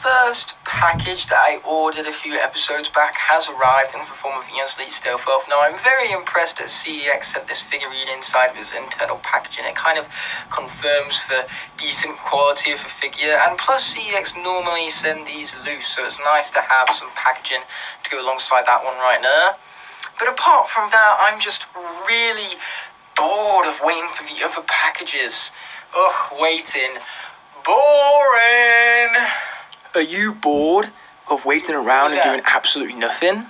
first package that I ordered a few episodes back has arrived in the form of Ian's Elite Stealth Elf. Now, I'm very impressed that CEX sent this figurine inside of its internal packaging. It kind of confirms for decent quality of a figure, and plus CEX normally send these loose, so it's nice to have some packaging to go alongside that one right there. But apart from that, I'm just really bored of waiting for the other packages. Ugh, waiting. Boring! Are you bored of waiting around and doing absolutely nothing?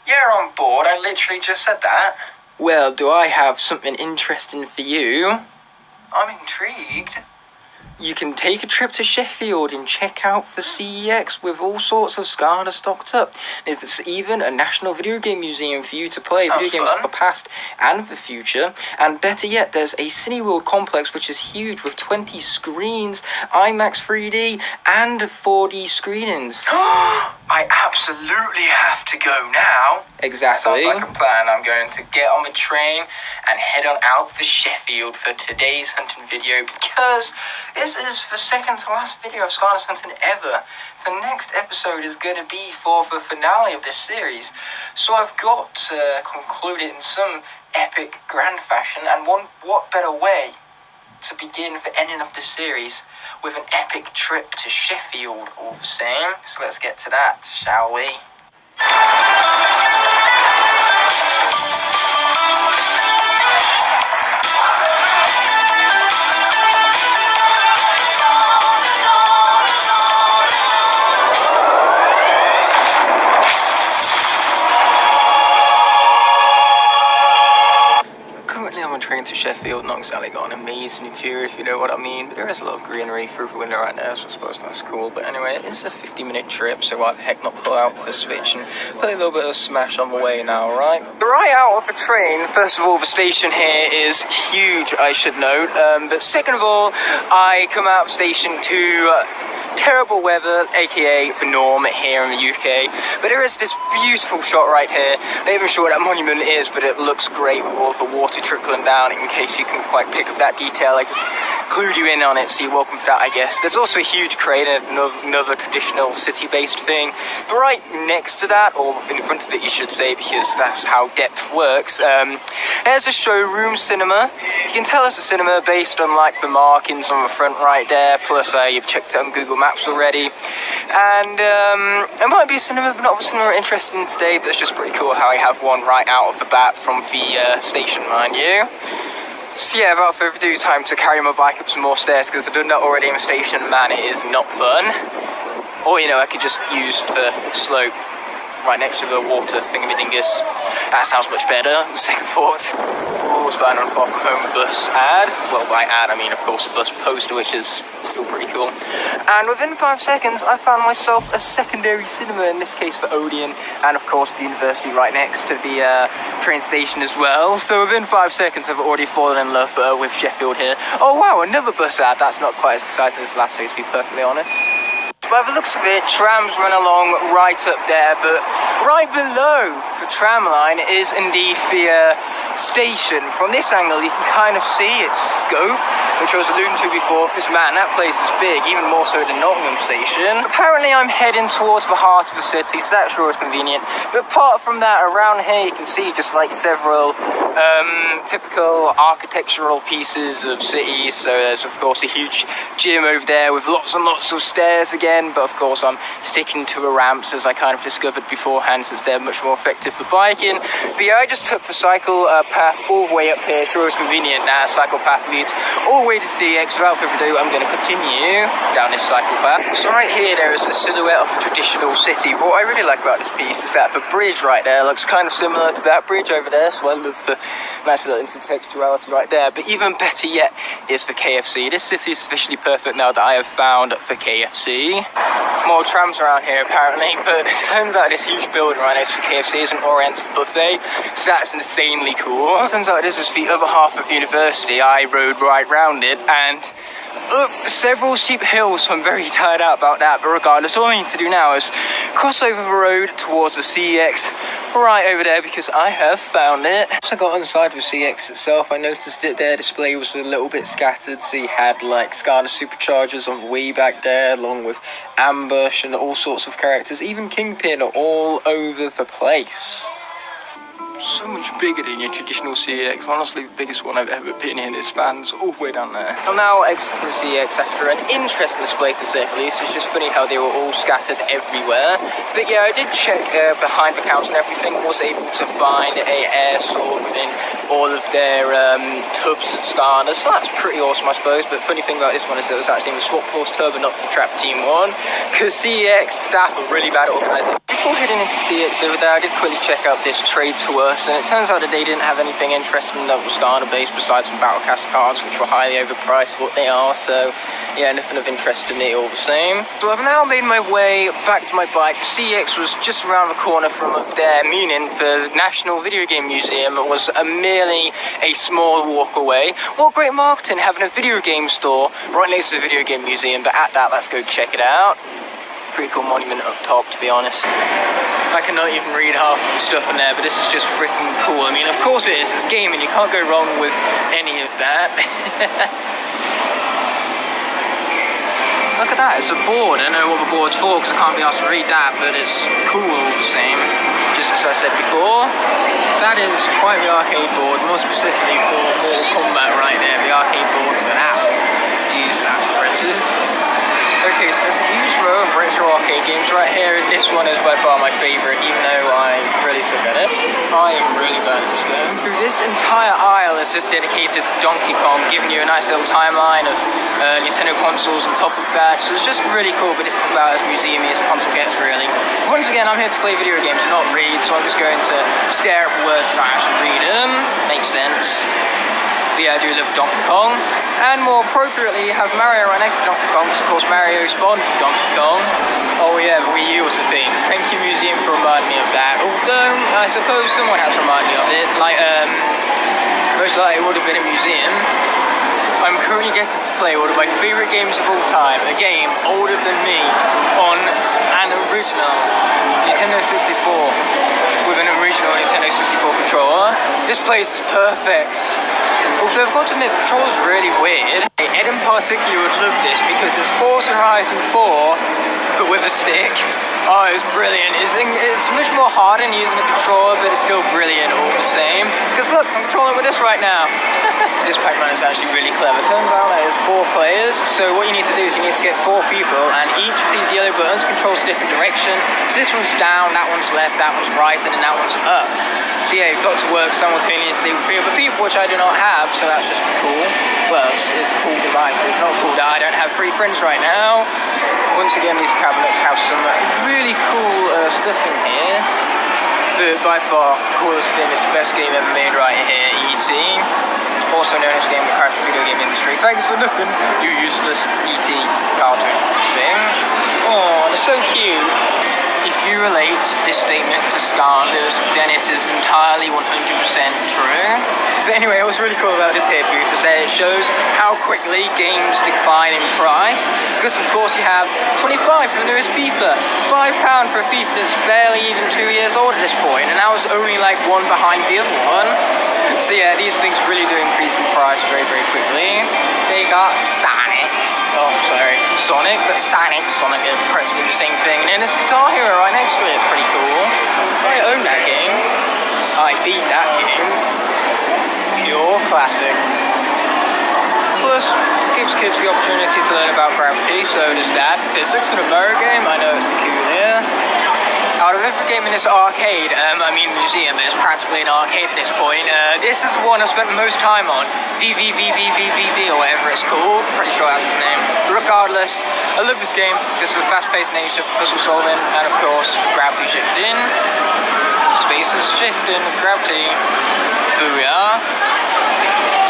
Yeah, I'm bored. I literally just said that. Well, do I have something interesting for you? I'm intrigued. You can take a trip to Sheffield and check out the CEX with all sorts of Skylanders stocked up. And if it's even a national video game museum for you to play video games of the past and the future. And better yet, there's a City World complex which is huge with 20 screens, IMAX 3D and 4D screenings. I absolutely have to go now. Exactly. Sounds like a plan. I'm going to get on the train and head on out for Sheffield for today's hunting video, because this is the second to last video of Skylanders Hunting ever. The next episode is going to be for the finale of this series, so I've got to conclude it in some epic grand fashion, and what better way to begin the ending of the series with an epic trip to Sheffield all the same. So let's get to that, shall we? To Sheffield, not exactly got an amazing view, if you know what I mean, but there is a lot of greenery through the window right now, so I suppose that's cool. But anyway, it's a 50-minute trip, so why the heck not pull out the Switch and play a little bit of Smash on the way now, right? Right out of the train, first of all, the station here is huge, I should note, but second of all, I come out of station to terrible weather, aka the norm here in the UK, but there is this beautiful shot right here. Not even sure what that monument is, but it looks great with all the water trickling down. In case you couldn't quite pick up that detail, I just clued you in on it, so you're welcome for that, I guess. There's also a huge crane and another traditional city-based thing, but right next to that, or in front of it you should say, because that's how depth works, there's a showroom cinema. You can tell it's a cinema based on like the markings on the front right there, plus you've checked it on Google Maps already, and it might be a cinema, but not the cinema we're interested in today, but it's just pretty cool how I have one right out of the bat from the station, mind you. So yeah, without further ado, time to carry my bike up some more stairs, because I've done that already in the station, and man, it is not fun. Or, you know, I could just use the slope right next to the water thingamidingus. That sounds much better, second thought. Rules by on far from home bus ad. Well, by ad, I mean, of course, a bus poster, which is still pretty cool. And within 5 seconds, I found myself a secondary cinema, in this case for Odeon, and of course the university right next to the train station as well. So within 5 seconds, I've already fallen in love with Sheffield here. Oh wow, another bus ad. That's not quite as exciting as last week, to be perfectly honest. By the looks of it, trams run along right up there, but right below the tram line is indeed the station. From this angle, you can kind of see its scope, which I was alluding to before, because man, that place is big, even more so than Nottingham station. Apparently I'm heading towards the heart of the city, so that sure is convenient. But apart from that, around here you can see just like several typical architectural pieces of cities. So there's of course a huge gym over there with lots and lots of stairs again, but of course I'm sticking to the ramps, as I kind of discovered beforehand, since they're much more effective for biking. But yeah, I just took the cycle path all the way up here. Sure is convenient that cycle path leads all the way to CX. Without further ado, I'm going to continue down this cycle path. So right here there is a silhouette of a traditional city. What I really like about this piece is that the bridge right there looks kind of similar to that bridge over there, so I love the nice little intertextuality right there. But even better yet is the KFC. This city is officially perfect now that I have found the KFC. More trams around here apparently, but it turns out this huge building right next to the KFC is an Oriental buffet, so that's insanely cool. It turns out this is the other half of the university. I rode right round it and up several steep hills, so I'm very tired out about that, but regardless, all I need to do now is cross over the road towards the CEX, right over there because I have found it. Once I got inside with CX itself, I noticed that their display was a little bit scattered. So you had like Skylanders Superchargers on way back there, along with Ambush and all sorts of characters. Even Kingpin are all over the place. So much bigger than your traditional CX. Honestly, the biggest one I've ever been in. It spans all the way down there. I'm now exiting the CX after an interesting display to say the least. It's just funny how they were all scattered everywhere. But yeah, I did check behind the counter and everything. Was able to find a air sword within all of their tubs of Skylanders. So that's pretty awesome, I suppose. But funny thing about this one is it was actually in the Swap Force tub and not the Trap Team one. Because CX staff are really bad at organising. Before heading into CX over there, I did quickly check out this trade tour. And it turns out that they didn't have anything interesting that was Skylander based besides some Battlecast cards, which were highly overpriced for what they are. So yeah, nothing of interest to me all the same. So I've now made my way back to my bike. CX was just around the corner from up there, meaning the National Video Game Museum was merely a small walk away. What great marketing, having a video game store right next to the Video Game Museum. But at that, let's go check it out. Pretty cool monument up top, to be honest. I cannot even read half of the stuff in there, but this is just freaking cool. I mean, of course it is. It's gaming. You can't go wrong with any of that. Look at that. It's a board. I don't know what the board's for because I can't be asked to read that, but it's cool all the same. Just as I said before, that is quite the arcade board, more specifically for Mortal Kombat right there. The arcade board for that. Jeez, that's impressive. Okay, so there's a huge row of retro arcade games right here, and this one is by far my favourite, even though I really suck at it. I am really bad at this game. This entire aisle is just dedicated to Donkey Kong, giving you a nice little timeline of Nintendo consoles on top of that, so it's just really cool, but this is about as museum-y as a console gets, really. Once again, I'm here to play video games, not read, so I'm just going to stare at the words and not actually read them. Makes sense. But yeah, I do love Donkey Kong, and more appropriately have Mario right next to Donkey Kong, because of course Mario spawned from Donkey Kong. Oh yeah, the Wii U was a thing. Thank you Museum for reminding me of that, although I suppose someone has to remind me of it, like most likely it would have been a museum. I'm currently getting to play one of my favourite games of all time, a game older than me, on an original Nintendo 64, with an original Nintendo 64 controller. This place is perfect. Although I've got to admit, the controller's really weird. Ed in particular would love this because it's Forza Horizon 4, but with a stick. Oh, it's brilliant. It's much more hard than using a controller, but it's still brilliant all the same. Because look, I'm controlling with this right now. This Pac-Man is actually really clever. Turns out that there's 4 players, so what you need to do is you need to get 4 people, and each of these yellow buttons controls a different direction. So this one's down, that one's left, that one's right, and then that one's up. So yeah, you've got to work simultaneously with 3 other people, which I do not have, so that's just cool. Well, it's a cool device, but it's not cool that I don't have 3 friends right now. Once again, these cabinets have some really cool stuff in here. But by far, coolest thing is the best game ever made right here, Eaton. Also known as a game that crashed the video game industry. Thanks for nothing, you useless ET cartridge thing. Oh, it's so cute. If you relate this statement to Skylanders, then it is entirely 100% true. But anyway, what's really cool about this here booth is that it shows how quickly games decline in price. Because of course you have 25 for the newest FIFA, £5 for a FIFA that's barely even 2 years old at this point, and that was only like one behind the other one. So yeah, these things really do increase in price very, very quickly. They got Sonic. Oh, sorry, Sonic, but Sonic is practically the same thing. And then there's Guitar Hero right next to it, pretty cool. I own that game. I beat that game. Pure classic. Plus, gives kids the opportunity to learn about gravity, so does that. Physics in a Mario game, I know it's peculiar. Out of every game in this arcade, museum, but it's practically an arcade at this point, this is the one I've spent the most time on. VVVVVVV, or whatever it's called. Pretty sure that's its name. But regardless, I love this game just for the fast-paced nature, puzzle solving, and of course, gravity shifting. Space is shifting with gravity. Booyah.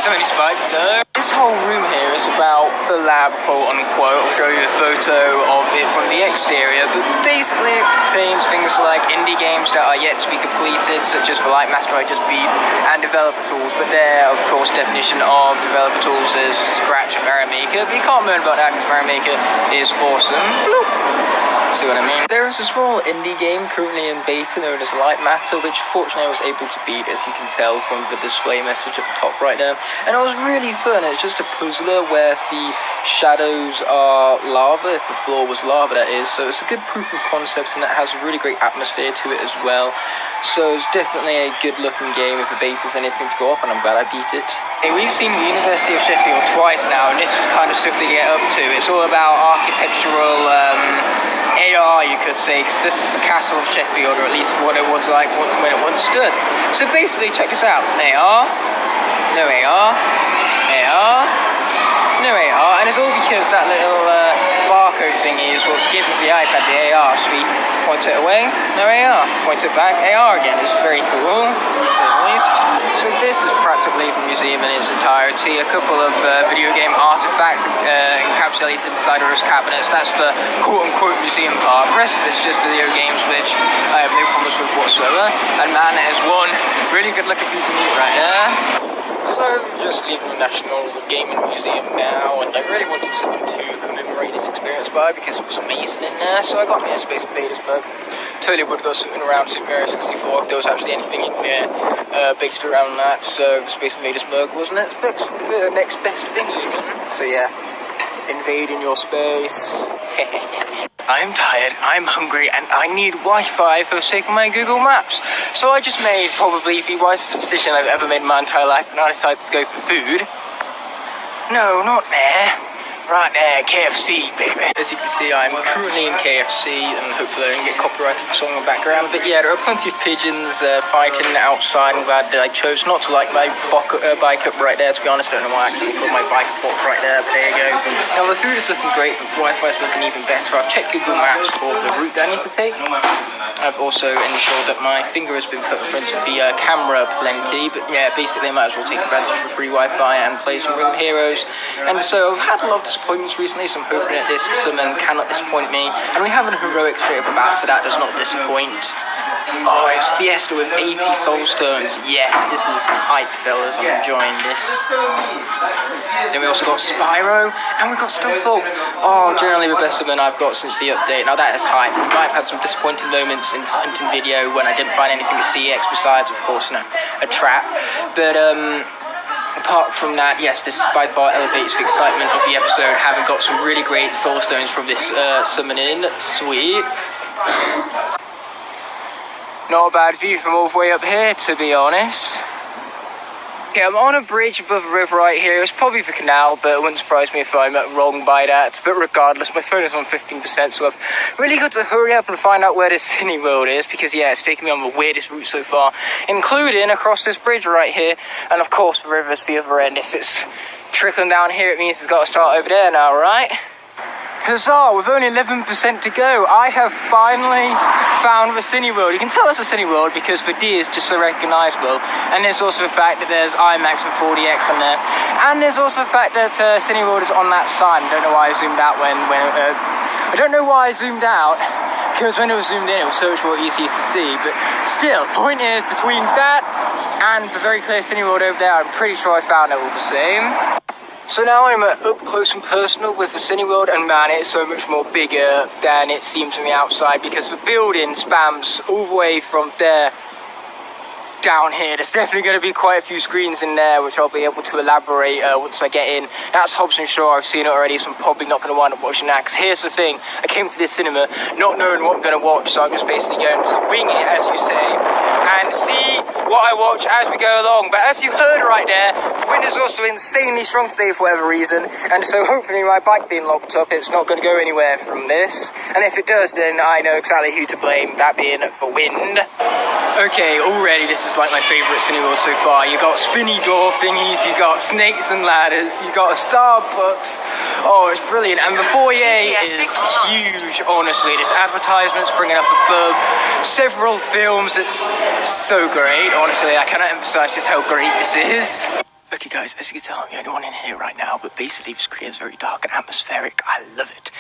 So many spikes though. This whole room here is about the lab, quote unquote. I'll show you a photo of it from the exterior, but basically it contains things like indie games that are yet to be completed, such as for like Master I Just Beat, and developer tools. But their, of course, definition of developer tools is Scratch and Mario Maker, but you can't moan about that because Mario Maker is awesome. Bloop. See what I mean? There is a small indie game currently in beta known as Light Matter, which fortunately I was able to beat, as you can tell from the display message at the top right there. And it was really fun. It's just a puzzler where the shadows are lava, if the floor was lava that is. So it's a good proof of concept, and it has a really great atmosphere to it as well. So it's definitely a good looking game if the beta's anything to go off, and I'm glad I beat it. Hey, we've seen the University of Sheffield twice now, and this is kind of stuff to get up to. It's all about architectural AR, you could say, because this is the castle of Sheffield, or at least what it was like when it once stood. So basically, check this out. AR, no AR, AR, no AR, and it's all because that little barcode thingy is what's given the iPad the AR. So we point it away, no AR. Point it back, AR again. It's very cool, to say the least. So this is practically the museum in its entirety. A couple of video game artifacts encapsulated inside of those cabinets. That's the quote-unquote museum part. The rest of it's just video games, which I have no problems with whatsoever. And man, it is one really good-looking piece of meat right there. So I'm just leaving the National Gaming Museum now, and I really wanted someone to commemorate this experience by, because it was amazing in there. So I got me a Space Invaders mug. Totally would have got something around Super Mario 64 if there was actually anything in there based around that. So the Space Invaders mug was the next best thing even. So yeah, invading your space. I'm tired, I'm hungry, and I need Wi-Fi for the sake of my Google Maps. So I just made probably the wisest decision I've ever made in my entire life, and I decided to go for food. No, not there. Right there, KFC, baby. As you can see, I'm currently in KFC, and hopefully I don't get copyrighted for song in the background. But yeah, there are plenty of pigeons fighting outside. I'm glad that I chose not to like my bike up right there, to be honest. I don't know why I accidentally put my bike up right there, but there you go. Now, the food is looking great, but the Wi-Fi is looking even better. I've checked Google Maps for the route that I need to take. I've also ensured that my finger has been put in front of the camera plenty, but yeah, basically I might as well take advantage of free Wi-Fi and play some Room Heroes. And so I've had a lot of disappointments recently, so I'm hoping that this summon cannot disappoint me. And we have a heroic straight off the bat, so that does not disappoint. Oh, it's Fiesta with 80 soul stones. Yes, this is hype, fellas. I'm enjoying this. Then we also got Spyro, and we've got Stuffle. Oh, generally the best summon I've got since the update. Now that is hype. We might have had some disappointing moments in the hunting video when I didn't find anything with CX besides, of course, you know, a trap. But apart from that, yes, this by far elevates the excitement of the episode, having got some really great soul stones from this summoning. Sweet. Not a bad view from all the way up here, to be honest. Okay, I'm on a bridge above the river right here. It's probably the canal, but it wouldn't surprise me if I'm wrong by that. But regardless, my phone is on 15%, so I've really got to hurry up and find out where this Cineworld is, because yeah, it's taken me on the weirdest route so far, including across this bridge right here. And of course, the river's the other end. If it's trickling down here, it means it's got to start over there now, right? Huzzah, with only 11% to go, I have finally found the Cineworld. You can tell it's a Cineworld because the D is just so recognisable. And there's also the fact that there's IMAX and 4DX on there. And there's also the fact that Cineworld is on that sign. I don't know why I zoomed out I don't know why I zoomed out, because when it was zoomed in it was so much more easy to see. But still, point is, between that and the very clear Cineworld over there, I'm pretty sure I found it all the same. So now I'm up close and personal with the Cineworld, and man, it's so much more bigger than it seems from the outside, because the building spans all the way from there down here. There's definitely going to be quite a few screens in there, which I'll be able to elaborate once I get in. That's Hobson Shaw. I've seen it already, so I'm probably not going to wind up watching that, because here's the thing, I came to this cinema not knowing what I'm going to watch, so I'm just basically going to wing it, as you say, and see what I watch as we go along. But as you heard right there, the wind is also insanely strong today for whatever reason, and so hopefully my bike being locked up, it's not going to go anywhere from this, and if it does, then I know exactly who to blame, that being the wind. Okay, already this is like my favourite Cineworld so far. You got spinny door thingies, you got snakes and ladders, you got a Starbucks. Oh, it's brilliant. And the foyer is huge, honestly. This advertisement's bringing up above several films. It's so great, honestly. I cannot emphasise just how great this is. Okay guys, as you can tell, I'm the only one in here right now, but basically this screen is very dark and atmospheric. I love it.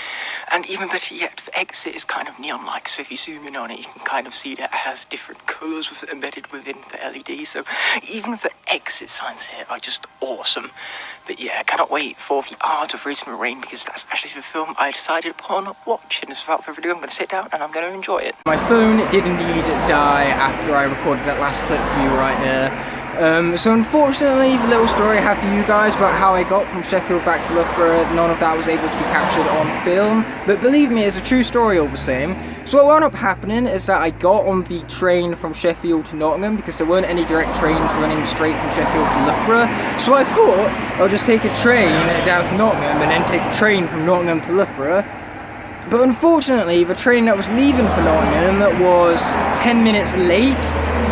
And even better yet, the exit is kind of neon-like, so if you zoom in on it, you can kind of see that it has different colours embedded within the LED, so even the exit signs here are just awesome. But yeah, I cannot wait for the Art of Racing in the Rain, because that's actually the film I decided upon watching. So without further ado, I'm going to sit down and I'm going to enjoy it. My phone did indeed die after I recorded that last clip for you right there. So unfortunately, the little story I have for you guys about how I got from Sheffield back to Loughborough, none of that was able to be captured on film, but believe me, it's a true story all the same. So what wound up happening is that I got on the train from Sheffield to Nottingham because there weren't any direct trains running straight from Sheffield to Loughborough, so I thought I'll just take a train down to Nottingham and then take a train from Nottingham to Loughborough. But unfortunately, the train that was leaving for Nottingham was 10 minutes late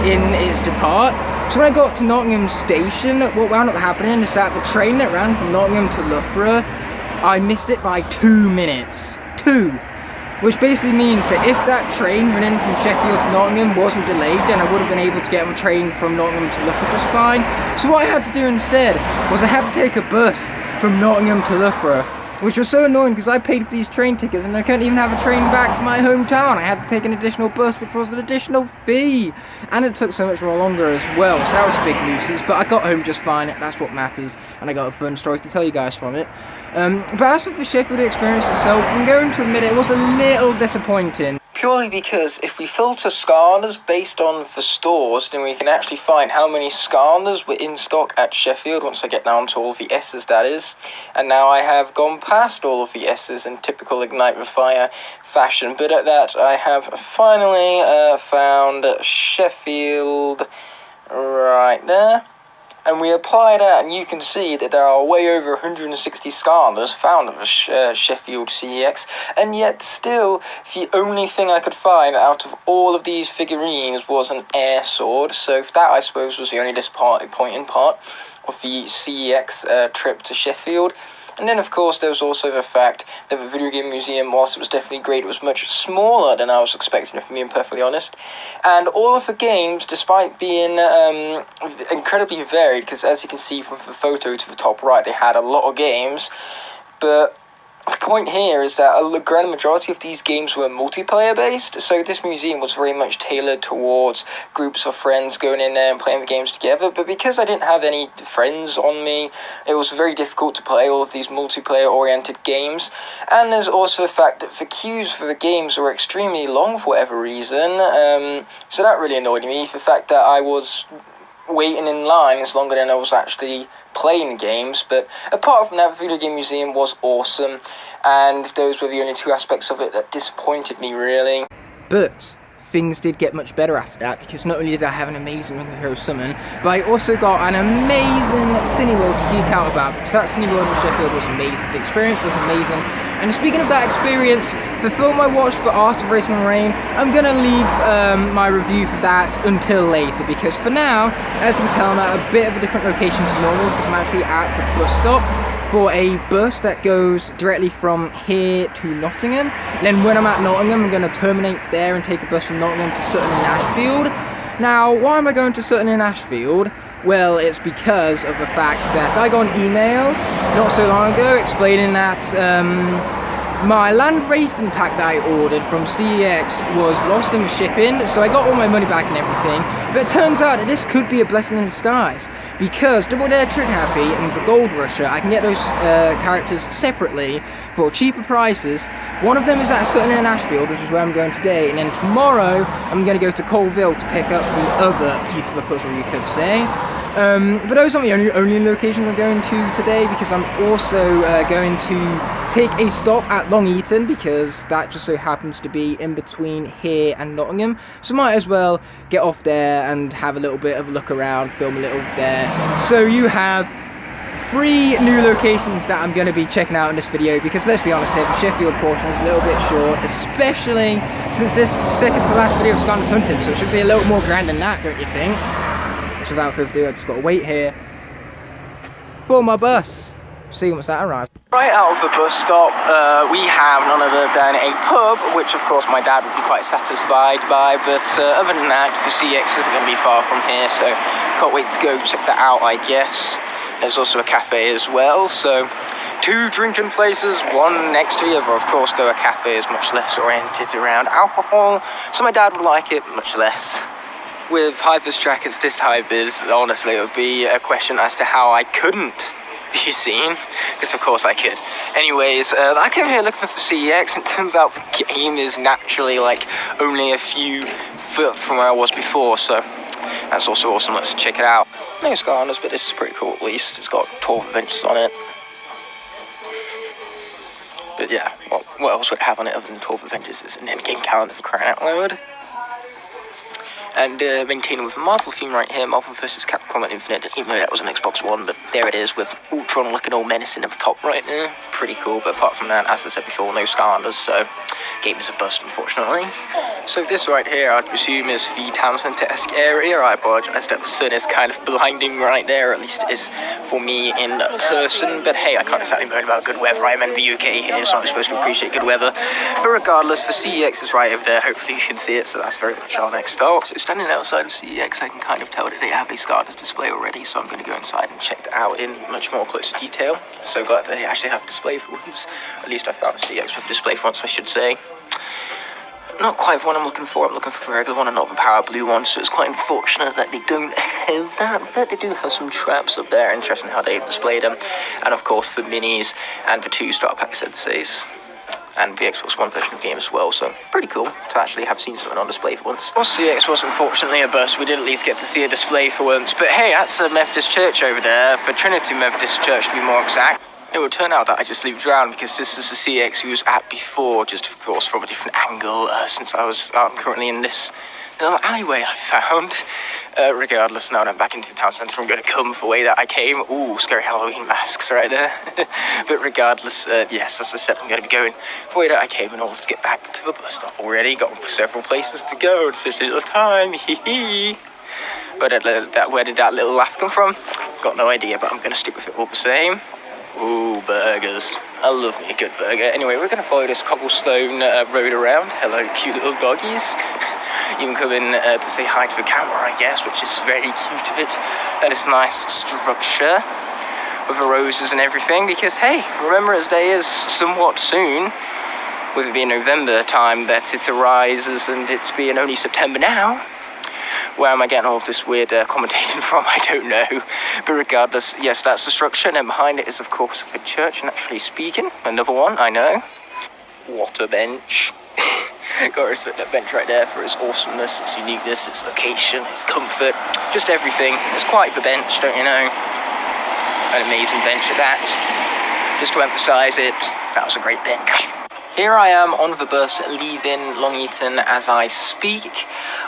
in its depart. So when I got to Nottingham station, what wound up happening is that the train that ran from Nottingham to Loughborough, I missed it by 2 minutes. 2! Which basically means that if that train running from Sheffield to Nottingham wasn't delayed, then I would have been able to get on a train from Nottingham to Loughborough just fine. So what I had to do instead was I had to take a bus from Nottingham to Loughborough, which was so annoying because I paid for these train tickets and I couldn't even have a train back to my hometown. I had to take an additional bus, which was an additional fee. And it took so much more longer as well, so that was a big nuisance. But I got home just fine, that's what matters. And I got a fun story to tell you guys from it. But as for the Sheffield experience itself, I'm going to admit it was a little disappointing. Purely because if we filter Skylanders based on the stores, then we can actually find how many Skylanders were in stock at Sheffield once I get down to all the S's, that is. And now I have gone past all of the S's in typical Ignite the Fire fashion. But at that, I have finally found Sheffield right there. And we apply that, and you can see that there are way over 160 Skylanders found at the Sheffield CEX, and yet still, the only thing I could find out of all of these figurines was an air sword, so that, I suppose, was the only disappointing part of the CEX trip to Sheffield. And then, of course, there was also the fact that the video game museum, whilst it was definitely great, it was much smaller than I was expecting, if I'm being perfectly honest. And all of the games, despite being incredibly varied, because as you can see from the photo to the top right, they had a lot of games, but the point here is that a grand majority of these games were multiplayer based, so this museum was very much tailored towards groups of friends going in there and playing the games together. But because I didn't have any friends on me, it was very difficult to play all of these multiplayer oriented games. And there's also the fact that the queues for the games were extremely long for whatever reason, so that really annoyed me. The fact that I was waiting in lines longer than I was actually playing games. But apart from that, the video game museum was awesome, and those were the only two aspects of it that disappointed me, really. But things did get much better after that, because not only did I have an amazing Ring of Heroes summon, but I also got an amazing Cineworld to geek out about, because that Cineworld in Sheffield was amazing. The experience was amazing. And speaking of that experience, the film I watched for Art of Racing in the Rain, I'm going to leave my review for that until later, because for now, as you can tell, I'm at a bit of a different location to normal, because I'm actually at the bus stop for a bus that goes directly from here to Nottingham. Then when I'm at Nottingham, I'm going to terminate there and take a bus from Nottingham to Sutton-In-Ashfield. Now, why am I going to Sutton-In-Ashfield? Well, it's because of the fact that I got an email not so long ago explaining that my land racing pack that I ordered from CEX was lost in the shipping, so I got all my money back and everything. But it turns out that this could be a blessing in disguise, because Double Dare Trick Happy and the Gold Rusher, I can get those characters separately for cheaper prices. One of them is at Sutton-In-Ashfield, which is where I'm going today, and then tomorrow I'm going to go to Coalville to pick up the other piece of the puzzle, you could say. But those aren't the only locations I'm going to today, because I'm also going to take a stop at Long Eaton, because that just so happens to be in between here and Nottingham, so might as well get off there and have a little bit of a look around, film a little there. So you have 3 new locations that I'm going to be checking out in this video, because let's be honest here, the Sheffield portion is a little bit short, especially since this is the second to last video of Skylanders Hunting, so it should be a little more grand than that, don't you think? So without further ado, I've just got to wait here for my bus. See once that arrives. Right out of the bus stop, we have none other than a pub, which of course my dad would be quite satisfied by, but other than that, the CX isn't going to be far from here, so can't wait to go check that out, I guess. There's also a cafe as well, so 2 drinking places, one next to the other. Of course, though, a cafe is much less oriented around alcohol, so my dad would like it much less. With high-vis jackets this high-vis, honestly, it would be a question as to how I couldn't be seen, because of course I could. Anyways, I came here looking for CEX, and it turns out the game is naturally like only a few foot from where I was before, so that's also awesome. Let's check it out. No Skylanders, but this is pretty cool at least. It's got 12 adventures on it. But yeah, well, what else would it have on it other than 12 adventures? It's an endgame calendar for crying out loud. And maintaining with a Marvel theme right here, Marvel vs. Capcom and Infinite, even though that was an Xbox One, but there it is with Ultron looking all menacing at the top right there. Pretty cool, but apart from that, as I said before, no Skylanders, so game is a bust, unfortunately. So this right here, I'd presume, is the town centre-esque area. I apologise that the sun is kind of blinding right there, at least it is for me in person, but hey, I can't exactly moan about good weather. I'm in the UK here, so I'm supposed to appreciate good weather. But regardless, the CEX is right over there, hopefully you can see it, so that's very much our next stop. So standing outside of CEX, I can kind of tell that they have a Skylanders display already, so I'm going to go inside and check that out in much more closer detail. So glad that they actually have a display for once. At least I found a CEX with a display for once, I should say. Not quite the one I'm looking for. I'm looking for a regular one and not the power blue one, so it's quite unfortunate that they don't have that, but they do have some traps up there. Interesting how they've displayed them. And of course the minis and the 2 starter pack syntheses. And the Xbox One version of the game as well, so pretty cool to actually have seen something on display for once. Well, CX was unfortunately a bust. We did at least get to see a display for once, but hey, that's a Methodist church over there, for Trinity Methodist Church to be more exact. It would turn out that I just looped around because this was the CX we was at before, just of course from a different angle, since I'm currently in this little alleyway I found. Regardless, now that I'm back into the town centre, I'm going to come the way that I came. Ooh, scary Halloween masks right there. But regardless, yes, as I said, I'm going to be going the way that I came in order to get back to the bus stop already. Got several places to go in such little time. Hee. But where did that little laugh come from? Got no idea, but I'm going to stick with it all the same. Ooh, burgers. I love me a good burger. Anyway, we're going to follow this cobblestone road around. Hello, cute little doggies. You can come in to say hi to the camera, I guess, which is very cute of it. And it's nice structure with the roses and everything, because, hey, Remembrance Day is somewhat soon, with it being November time that it arises, and it's being only September now. Where am I getting all of this weird commentating from? I don't know. But regardless, yes, that's the structure, and then behind it is, of course, the church, naturally speaking. Another one, I know. What a bench. Gotta respect that bench right there for its awesomeness, its uniqueness, its location, its comfort, just everything. It's quite the bench, don't you know? An amazing bench at that. Just to emphasise it, that was a great bench. Here I am on the bus leaving Long Eaton as I speak.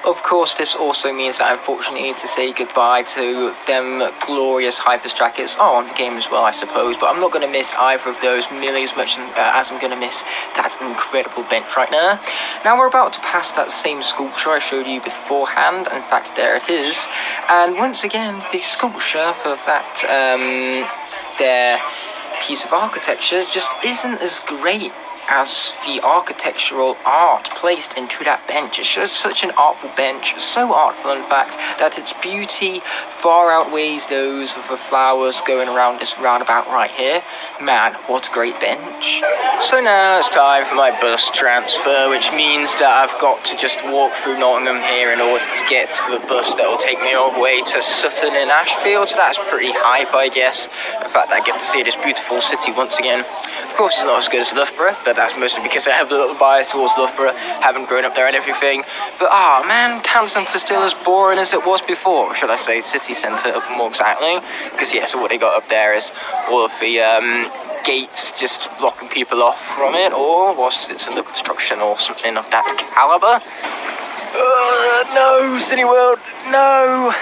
Of course, this also means that I unfortunately need to say goodbye to them glorious high-vis jackets. Oh, on the game as well, I suppose, but I'm not going to miss either of those nearly as much as I'm going to miss that incredible bench right there. Now we're about to pass that same sculpture I showed you beforehand. In fact, there it is. And once again, the sculpture for that their piece of architecture just isn't as great as the architectural art placed into that bench. It's just such an artful bench, so artful in fact, that its beauty far outweighs those of the flowers going around this roundabout right here. Man, what a great bench. So now it's time for my bus transfer, which means that I've got to just walk through Nottingham here in order to get to the bus that will take me all the way to Sutton-In-Ashfield, so that's pretty hype, I guess. The fact that I get to see this beautiful city once again. Of course, it's not as good as Loughborough, but that's mostly because I have a little bias towards Loughborough, haven't grown up there and everything. But, man, town centre's still as boring as it was before, or should I say city centre more exactly. Because, yeah, so what they got up there is all of the gates just blocking people off from it, or whilst it's in the construction or something of that calibre. No, City World, no!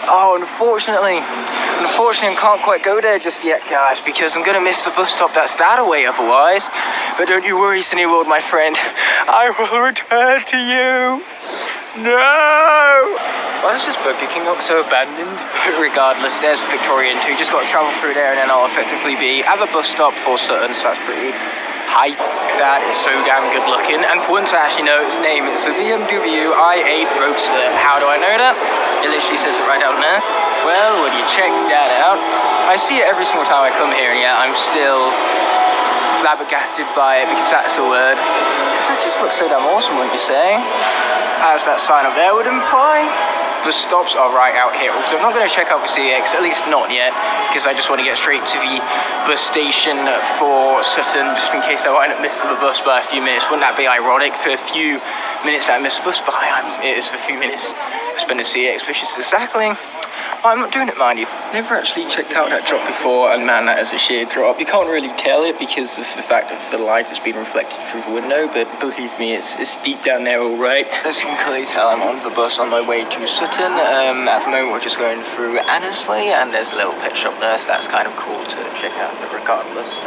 Oh, unfortunately, I can't quite go there just yet, guys, because I'm going to miss the bus stop that's that away otherwise. But don't you worry, City World, my friend. I will return to you. No! Why does this Burger King look so abandoned? But regardless, there's Victorian too. Just got to travel through there and then I'll effectively be at the bus stop for Sutton, so that's pretty hype. That is so damn good looking, and for once I actually know its name. It's a BMW i8 Roadster. How do I know that? It literally says it right down there. Well, would you check that out? I see it every single time I come here, and yeah, I'm still flabbergasted by it, because that's the word. It just looks so damn awesome, wouldn't you say? As that sign up there would imply. Bus stops are right out here. So I'm not going to check out the CX, at least not yet, because I just want to get straight to the bus station for Sutton, just in case I wind up missing the bus by a few minutes. Wouldn't that be ironic? For a few minutes that I miss the bus by, it is for a few minutes I spend the CX, which is exactly why I'm not doing it, mind you. Never actually checked out that drop before, and man, that is a sheer drop. You can't really tell it because of the fact that the light has been reflected through the window, but believe me, it's deep down there, all right. As you can clearly tell, I'm on the bus on my way to Sutton. At the moment, we're just going through Annesley, and there's a little pet shop there, so that's kind of cool to check out, but regardless,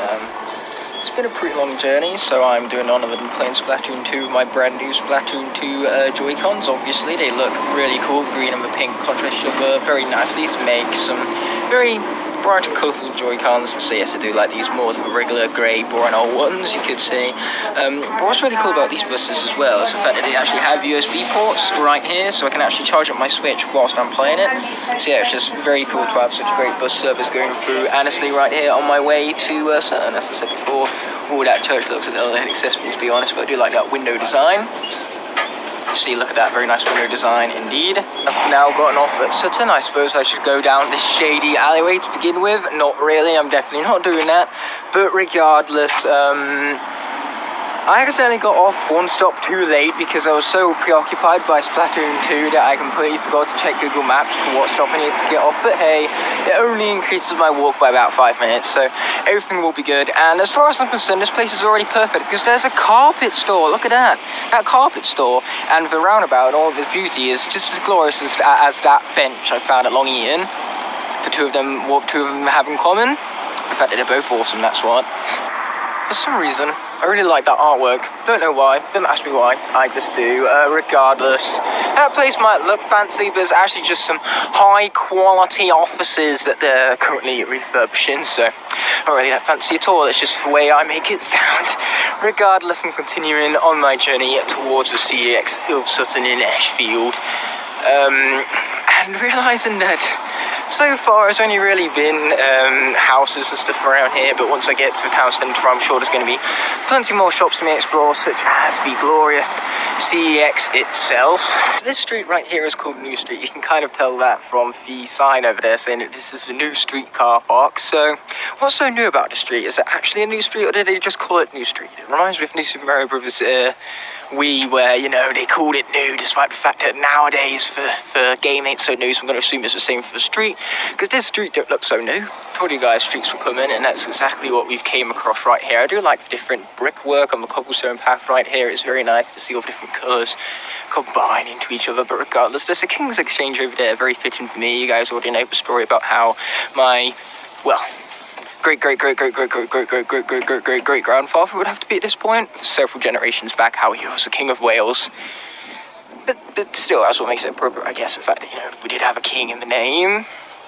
it's been a pretty long journey, so I'm doing none other than playing Splatoon 2, my brand new Splatoon 2 Joy-Cons. Obviously, they look really cool, green and the pink contrast each other very nicely to make some very bright and colourful Joy-Cons. So yes, I do like these more than the regular grey, boring old ones, you could say. But what's really cool about these buses as well is the fact that they actually have USB ports right here, so I can actually charge up my Switch whilst I'm playing it. So yeah, it's just very cool to have such a great bus service going through Annesley right here on my way to Sutton. As I said before, all that church looks a little inaccessible to be honest, but I do like that window design. See, look at that, very nice window design indeed. I've now gotten off at Sutton. I suppose I should go down this shady alleyway to begin with. Not really, I'm definitely not doing that. But regardless, I accidentally got off one stop too late because I was so preoccupied by Splatoon 2 that I completely forgot to check Google Maps for what stop I needed to get off. But hey, it only increases my walk by about 5 minutes, so everything will be good. And as far as I'm concerned, this place is already perfect because there's a carpet store. Look at that. That carpet store and the roundabout and all of its beauty is just as glorious as that bench I found at Long Eaton. For two of them, what two of them have in common? The fact that they're both awesome, that's what. For some reason, I really like that artwork. Don't know why, don't ask me why, I just do. Regardless, that place might look fancy, but it's actually just some high quality offices that they're currently refurbishing, so not really that fancy at all. It's just the way I make it sound. Regardless, I'm continuing on my journey towards the CX of Sutton-In-Ashfield, and realising that so far it's only really been houses and stuff around here, but once I get to the town centre, I'm sure there's going to be plenty more shops to me explore, such as the glorious CEX itself. This street right here is called New Street. You can kind of tell that from the sign over there saying that this is the New Street car park. So what's so new about the street? Is it actually a new street, or did they just call it New Street? It reminds me of New Super Mario Brothers Wii, where, you know, they called it new, despite the fact that nowadays the game ain't so new, so I'm going to assume it's the same for the street, because this street don't look so new. Told you guys streets were coming, and that's exactly what we've came across right here. I do like the different brickwork on the cobblestone path right here. It's very nice to see all the different colours combine into each other, but regardless, there's a King's Exchange over there, very fitting for me. You guys already know the story about how my, well, great-great-great-great-great-great-great-great-great-great-great-grandfather would have to be at this point, several generations back, how he was the King of Wales. But still, that's what makes it appropriate, I guess, the fact that, you know, we did have a king in the name,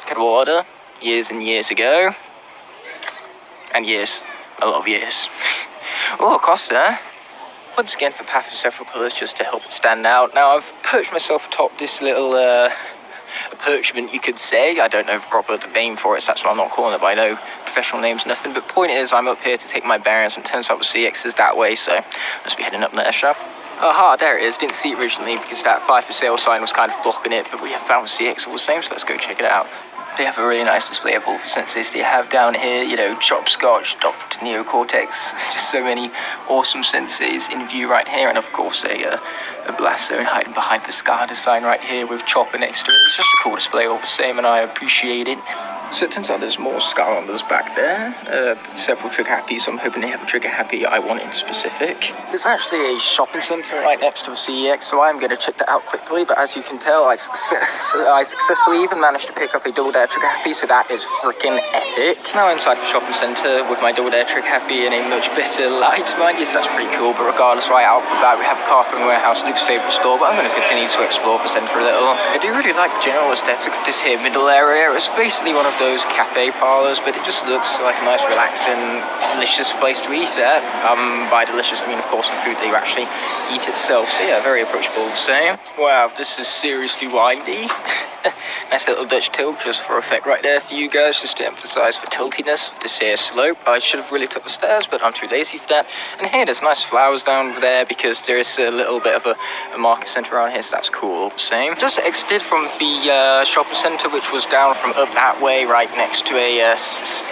good order, years and years ago. And years, a lot of years. Oh, Costa. Once again, for path of several colours just to help it stand out. Now, I've perched myself atop this little approachment, you could say. I don't know the proper name for it, so that's what I'm not calling it, but I know professional names, nothing. But point is, I'm up here to take my bearings, and it turns out the CX is that way, so let's be heading up there, shall we? Aha, there it is. Didn't see it originally because that 5 for sale sign was kind of blocking it, but we have found the CX all the same, so let's go check it out. They have a really nice display of all the senses they have down here, you know, Chopscotch, Dr. Neocortex, just so many awesome senses in view right here, and of course a blast zone hiding behind the Skylanders sign right here with Chopper next to it. It's just a cool display all the same, and I appreciate it. So it turns out there's more Skylanders back there, several Trigger Happy, so I'm hoping they have a Trigger Happy I want in specific. There's actually a shopping centre right next to the CEX, so I'm going to check that out quickly, but as you can tell, I successfully even managed to pick up a Double Dare Trigger Happy, so that is freaking epic. Now inside the shopping centre with my Double Dare Trigger Happy in a much better light, mind you, so that's pretty cool, but regardless, right out for that, we have a Carpet Warehouse, Luke's favourite store, but I'm going to continue to explore the centre a little. I do really like the general aesthetic of this here middle area. It's basically one of those cafe parlors, but it just looks like a nice, relaxing, delicious place to eat at. By delicious, I mean, of course, the food that you actually eat itself. So yeah, very approachable to say. Wow, this is seriously windy. Nice little Dutch tilt just for effect right there for you guys, just to emphasize the tiltiness of this here slope. I should have really took the stairs, but I'm too lazy for that. And here, there's nice flowers down there because there is a little bit of a market centre around here, so that's cool. Same. Just exited from the shopping centre, which was down from up that way, right next to a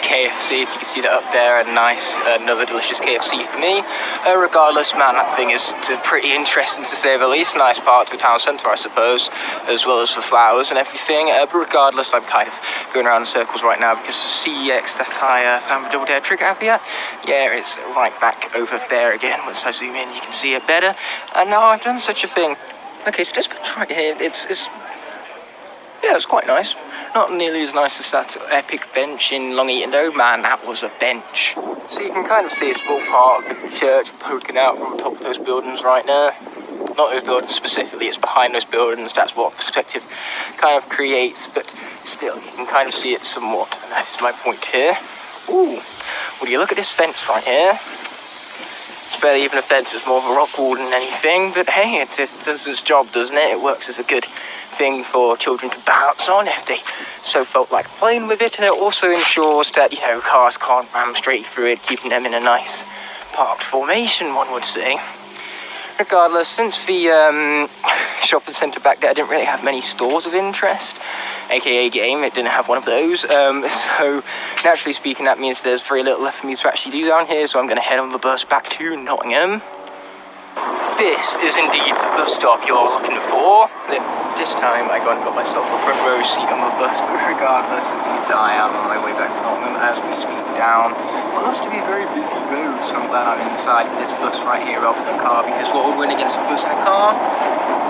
KFC. If you can see that up there, a nice, another delicious KFC for me. Regardless, man, that thing is pretty interesting to say the least. Nice part to the town centre, I suppose, as well as the flowers and everything. But regardless, I'm kind of going around in circles right now because the CEX that I found the double dare trigger happy at, yeah, it's right back over there again. Once I zoom in, you can see it better. And now I've done such a thing. Okay, so this bench right here, yeah, it's quite nice. Not nearly as nice as that epic bench in Long Eaton though. Man, that was a bench. So you can kind of see a small part of the church poking out from the top of those buildings right now. Not those buildings specifically, it's behind those buildings. That's what perspective kind of creates, but still, you can kind of see it somewhat. And that is my point here. Ooh, would you look at this fence right here? It's barely even a fence, it's more of a rock wall than anything, but hey, it does its job, doesn't it? It works as a good thing for children to bounce on if they so felt like playing with it, and it also ensures that, you know, cars can't ram straight through it, keeping them in a nice parked formation, one would say. Regardless, since the shopping centre back there didn't really have many stores of interest, aka game, it didn't have one of those, so naturally speaking that means there's very little left for me to actually do down here, so I'm going to head on the bus back to Nottingham. This is indeed the bus stop you're looking for. This time I got myself a front row seat on the bus, but regardless, as you can see, I am on my way back to Nottingham as we speak down what looks to be a very busy road, so I'm glad I'm inside of this bus right here rather than a car, because what would win against a bus and a car?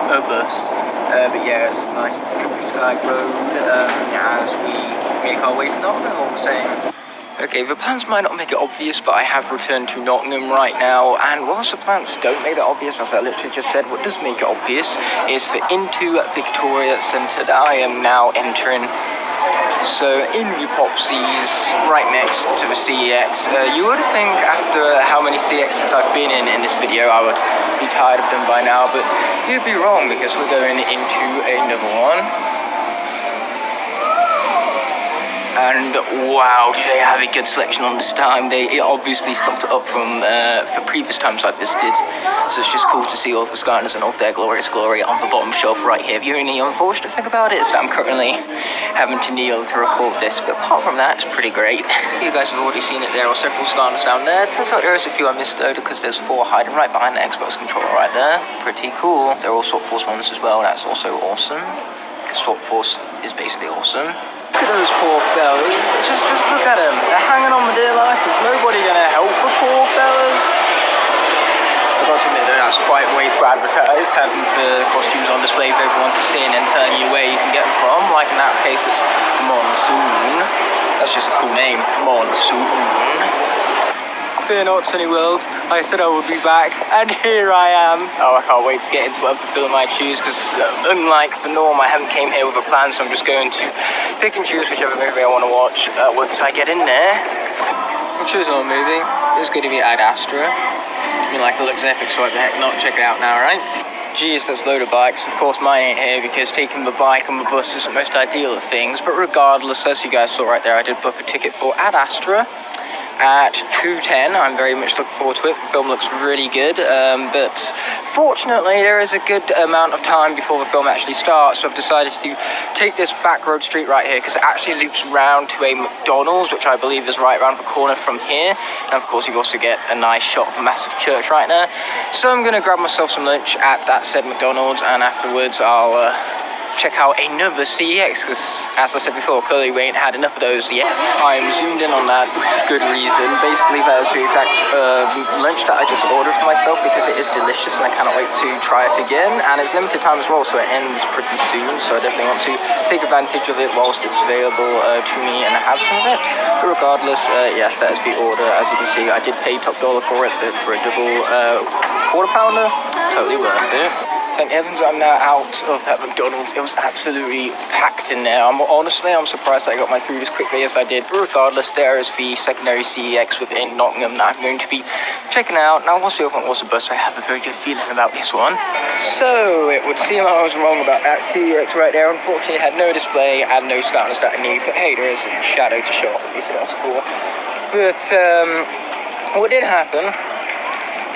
A bus. But yeah, it's a nice countryside road as we make our way to Nottingham all the same. Okay, the plans might not make it obvious, but I have returned to Nottingham right now, and whilst the plans don't make that obvious, as I literally just said, what does make it obvious is for into Victoria Centre that I am now entering. So, in the Popsies, right next to the CEX. You would think after how many CEXs I've been in this video, I would be tired of them by now, but you'd be wrong, because we're going into another one. And wow, do they have a good selection on this time. They obviously stocked it up from for previous times I've visited. So it's just cool to see all of the Skylanders and all of their glorious glory on the bottom shelf right here. The only unfortunate thing about it is that I'm currently having to kneel to record this. But apart from that, it's pretty great. You guys have already seen it. There are several Skylanders down there. Turns out there is a few I missed though, because there's 4 hiding right behind the Xbox controller right there. Pretty cool. They're all Swap Force ones as well. That's also awesome. Swap Force is basically awesome. Look at those poor fellas. Just look at them. They're hanging on with their life. There's nobody going to help the poor fellas. I've got to admit though, that's quite a way to advertise, having the costumes on display for everyone to see and then telling you where you can get them from. Like in that case, it's Monsoon. That's just a cool name. Monsoon. Fear not, Sunny World. I said I would be back, and here I am. Oh, I can't wait to get into whatever film I choose, because unlike the norm, I haven't came here with a plan, so I'm just going to pick and choose whichever movie I want to watch once I get in there. I'm choosing one movie. It's going to be Ad Astra. I mean, like, it looks epic, so what the heck not? Check it out now, right? Geez, that's a load of bikes. Of course, mine ain't here because taking the bike on the bus isn't the most ideal of things, but regardless, as you guys saw right there, I did book a ticket for Ad Astra at 2:10. I'm very much looking forward to it. The film looks really good, but fortunately there is a good amount of time before the film actually starts, so I've decided to take this back road street right here because it actually loops round to a McDonald's, which I believe is right around the corner from here, and of course you also get a nice shot of a massive church right there. So I'm going to grab myself some lunch at that said McDonald's, and afterwards I'll check out another CEX, because as I said before, clearly we ain't had enough of those yet. I'm zoomed in on that with good reason. Basically that is the exact lunch that I just ordered for myself, because it is delicious and I cannot wait to try it again, and it's limited time as well, so it ends pretty soon, so I definitely want to take advantage of it whilst it's available to me and have some of it. But regardless, yes, that is the order. As you can see, I did pay top dollar for it, but for a double quarter pounder, totally worth it. thank heavens I'm now out of that McDonald's. It was absolutely packed in there. I'm surprised that I got my food as quickly as I did. But regardless, there is the secondary CEX within Nottingham that I'm going to be checking out. Now, once the other one was a bus, I have a very good feeling about this one. So, it would seem I was wrong about that CEX right there. Unfortunately, it had no display and no Skylanders that I need. But hey, there is a shadow to show off at least, so that's cool. But, what did happen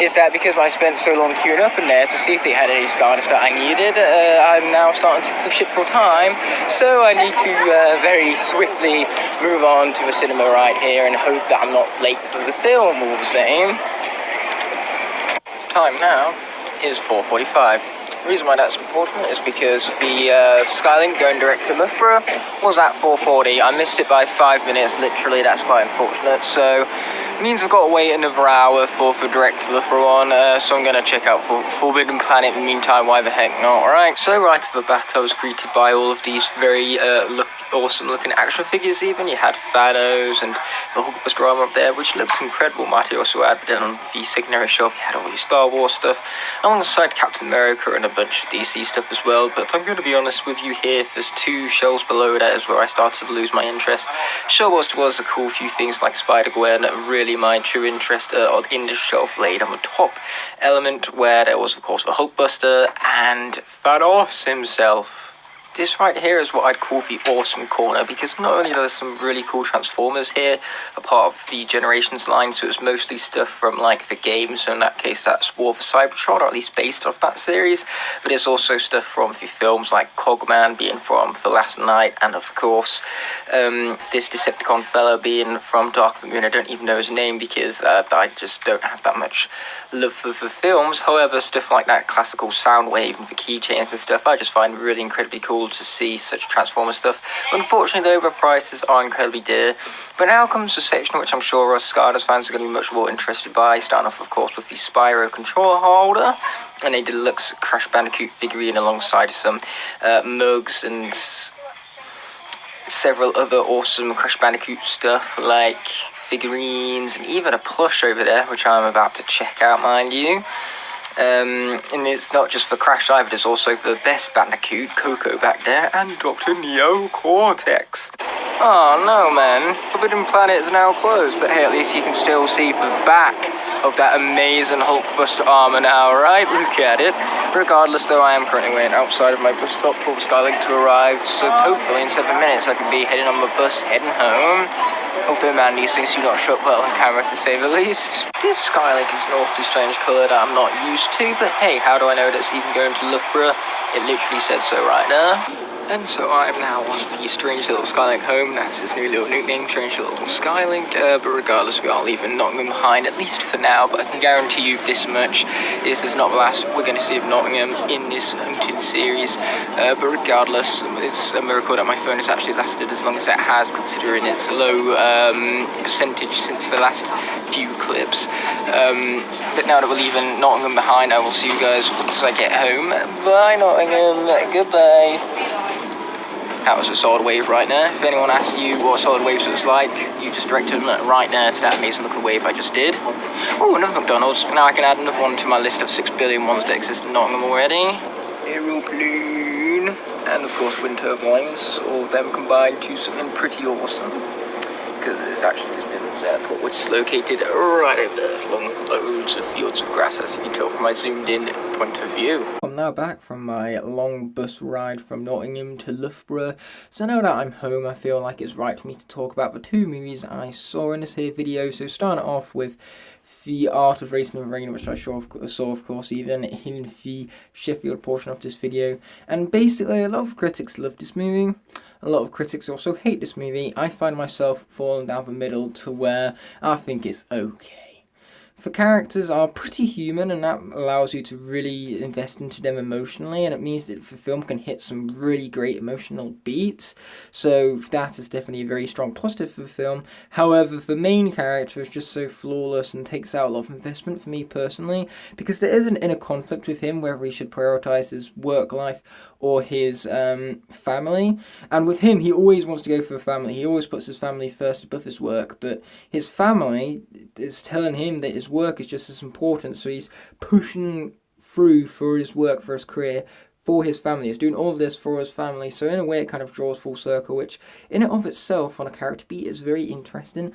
is that because I spent so long queuing up in there to see if they had any Skylanders that I needed, I'm now starting to push it for time, so I need to very swiftly move on to a cinema right here and hope that I'm not late for the film all the same. Time now is 4:45. The reason why that's important is because the Skylink going direct to Loughborough was at 4:40. I missed it by 5 minutes, literally. That's quite unfortunate. So it means I've got to wait another hour for direct to Loughborough one. So I'm going to check out Forbidden Planet in the meantime. Why the heck not? Alright. So right off the bat, I was greeted by all of these very awesome looking action figures. Even you had Thanos and the Hulkbuster armor up there, which looked incredible. Might also add, but then on the secondary shelf, you had all your Star Wars stuff alongside Captain America and a bunch of DC stuff as well. But I'm going to be honest with you here, there's two shelves below that is where I started to lose my interest. Sure was a cool few things like Spider-Gwen, really my true interest in this shelf laid on the top element, where there was of course the Hulkbuster and Thanos himself. This right here is what I'd call the awesome corner, because not only are there some really cool Transformers here, a part of the Generations line, so it's mostly stuff from like the game, so in that case that's War for Cybertron, or at least based off that series, but there's also stuff from the films like Cogman being from The Last Night, and of course this Decepticon fella being from Dark of the Moon. I don't even know his name because I just don't have that much love for the films. However, stuff like that classical Soundwave and the keychains and stuff I just find really incredibly cool to see such Transformer stuff. Unfortunately though, the prices are incredibly dear. But now comes the section which I'm sure us Skylanders fans are going to be much more interested by, starting off of course with the Spyro controller holder and a deluxe Crash Bandicoot figurine alongside some mugs and several other awesome Crash Bandicoot stuff like figurines and even a plush over there which I'm about to check out, mind you. And it's not just for Crash either, there's also the best Bandicoot, Coco back there, and Dr. Neo Cortex. Oh no man, Forbidden Planet is now closed, but hey, at least you can still see the back of that amazing Hulkbuster armor now, right? Look at it. Regardless though, I am currently waiting outside of my bus stop for the Skylink to arrive, so hopefully in 7 minutes I can be heading on the bus, heading home. Although man, these things do not show up well on camera to say the least. This Skylink is an awfully strange colour that I'm not used to, but hey, how do I know that's even going to Loughborough? It literally said so right there. And so I'm now on the strange little Skylink home. That's his new little nickname, strange little Skylink. But regardless, we are leaving Nottingham behind, at least for now. But I can guarantee you this much: this is not the last we're going to see of Nottingham in this hunting series. But regardless, it's a miracle that my phone has actually lasted as long as it has, considering its low percentage since the last few clips. But now that we're leaving Nottingham behind, I will see you guys once I get home. Bye Nottingham, goodbye. That was a solid wave right there. If anyone asks you what solid waves looks like, you just directed them right there to that amazing looking wave I just did. Oh, another McDonald's. Now I can add another one to my list of 6 billion ones that exist in Nottingham already. Aeroplane. And of course wind turbines. All of them combined to something pretty awesome. Because it's actually this Midlands Airport, which is located right over there, along loads of fields of grass, as you can tell from my zoomed in point of view. I'm now back from my long bus ride from Nottingham to Loughborough, so now that I'm home I feel like it's right for me to talk about the two movies I saw in this here video. So starting off with The Art of Racing in the Rain, which I saw of course even in the Sheffield portion of this video, and basically a lot of critics love this movie. A lot of critics also hate this movie. I find myself falling down the middle to where I think it's okay. The characters are pretty human, and that allows you to really invest into them emotionally, and it means that the film can hit some really great emotional beats. So that is definitely a very strong positive for the film. However, the main character is just so flawless and takes out a lot of investment for me personally, because there is an inner conflict with him whether he should prioritize his work life or his family. And with him, he always wants to go for the family. He always puts his family first above his work, but his family is telling him that his work is just as important, so he's pushing through for his work, for his career, for his family. He's doing all of this for his family. So in a way, it kind of draws full circle, which in and of itself on a character beat is very interesting.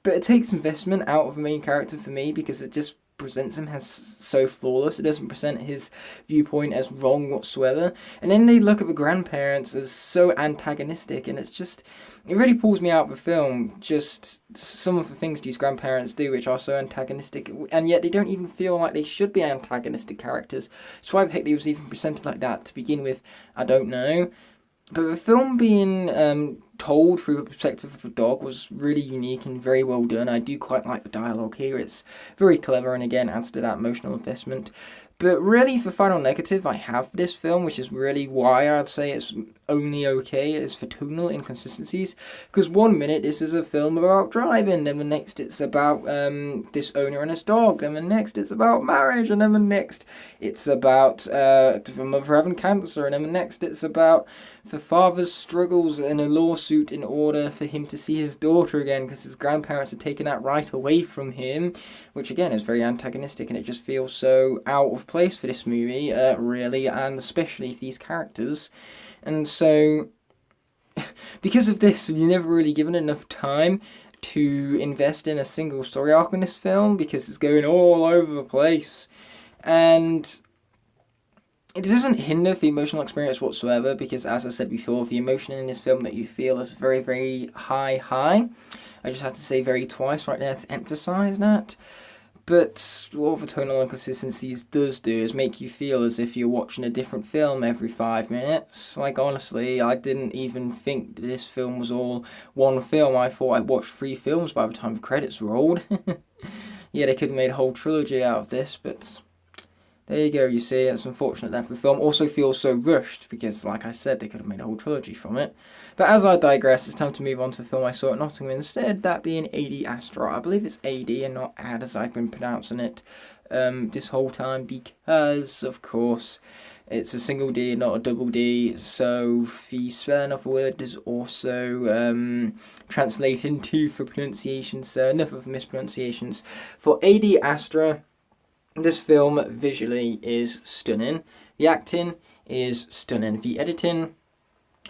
But it takes investment out of the main character for me, because it just presents him as so flawless. It doesn't present his viewpoint as wrong whatsoever. And then they look at the grandparents as so antagonistic, and it's just, it really pulls me out of the film, just some of the things these grandparents do which are so antagonistic, and yet they don't even feel like they should be antagonistic characters. So why the heck they was even presented like that to begin with, I don't know. But the film being told through the perspective of a dog was really unique and very well done. I do quite like the dialogue here. It's very clever and again adds to that emotional investment. But really, the final negative I have for this film, which is really why I'd say it's only okay, is for tonal inconsistencies. Because 1 minute this is a film about driving, then the next it's about this owner and his dog, and the next it's about marriage, and then the next it's about the mother having cancer, and then the next it's about the father's struggles in a lawsuit in order for him to see his daughter again, because his grandparents had taken that right away from him, which again is very antagonistic, and it just feels so out of place for this movie, really, and especially for these characters. And so, because of this, you're never really given enough time to invest in a single story arc in this film, because it's going all over the place. And it doesn't hinder the emotional experience whatsoever, because as I said before, the emotion in this film that you feel is very, very high. I just have to say very twice right there to emphasise that. But what the tonal inconsistencies does do is make you feel as if you're watching a different film every 5 minutes. Like, honestly, I didn't even think this film was all one film. I thought I'd watched 3 films by the time the credits rolled. Yeah, they could have made a whole trilogy out of this, but there you go, you see. It's unfortunate that the film also feels so rushed, because, like I said, they could have made a whole trilogy from it. But as I digress, it's time to move on to the film I saw at Nottingham instead, that being Ad Astra. I believe it's AD and not Ad as I've been pronouncing it this whole time, because, of course, it's a single D and not a double D, so the spelling of the word is also translated into for pronunciation, so enough of mispronunciations. For Ad Astra, this film visually is stunning. The acting is stunning. The editing,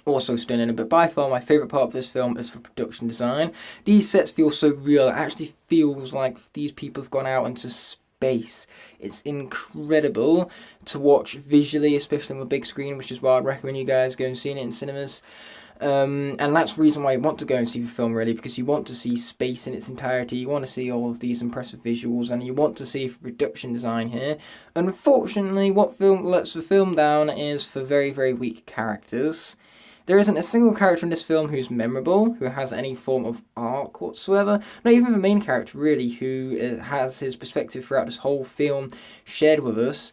also stunning. But by far my favourite part of this film is the production design. These sets feel so real. It actually feels like these people have gone out into space. It's incredible to watch visually, especially on the big screen, which is why I'd recommend you guys go and see it in cinemas. And that's the reason why you want to go and see the film, really, because you want to see space in its entirety, you want to see all of these impressive visuals, and you want to see the production design here. Unfortunately, what lets the film down is for very, very weak characters. There isn't a single character in this film who's memorable, who has any form of arc whatsoever. Not even the main character, really, who has his perspective throughout this whole film shared with us.